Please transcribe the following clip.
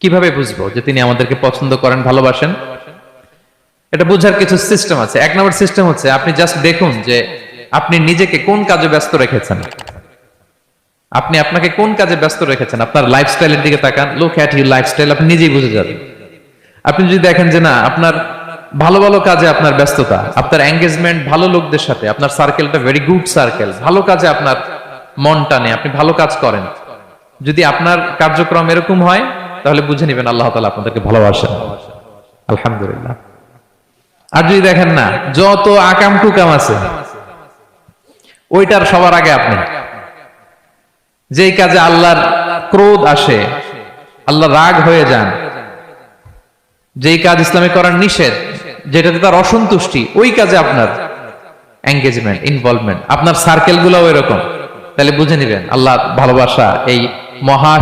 কিভাবে বুঝবো যে তিনি আমাদেরকে পছন্দ করেন, ভালোবাসেন? এটা বোঝার কিছু সিস্টেম আছে। এক নম্বর সিস্টেম হচ্ছে আপনি জাস্ট দেখুন যে আপনি নিজেকে কোন কাজে ব্যস্ত রেখেছেন। আপনি আপনাকে কোন কাজে ব্যস্ত রেখেছেন, আপনার লাইফস্টাইলের দিকে তাকান। লুক অ্যাট ইউর লাইফস্টাইল, আপনি নিজেই বুঝে যাবেন। আপনি যদি দেখেন যে না, আপনার ভালো ভালো কাজে আপনার ব্যস্ততা, আপনার এঙ্গেজমেন্ট ভালো লোকদের সাথে, আপনার সার্কেলটা ভেরি গুড সার্কেল, ভালো কাজে আপনার মন টানে, আপনি ভালো কাজ করেন, যদি আপনার কার্যক্রম এরকম হয়, তাহলে বুঝে নিবেন আল্লাহ তাআলা আপনাদেরকে ভালোবাসেন। আলহামদুলিল্লাহ। আর যদি দেখেন না, যত আকাম কুকাম আছে ওইটার সবার আগে আপনি, যেই কাজে আল্লাহর ক্রোধ আসে, আল্লাহ রাগ হয়ে যান, যেই কাজ ইসলামে করার নিষেধ, যেটাতে তার অসন্তুষ্টি, ওই কাজে আপনার এঙ্গেজমেন্ট, ইনভলভমেন্ট, আপনার সার্কেল গুলাও এরকম, তাহলে বুঝে নিবেন আল্লাহ ভালোবাসা এই মহা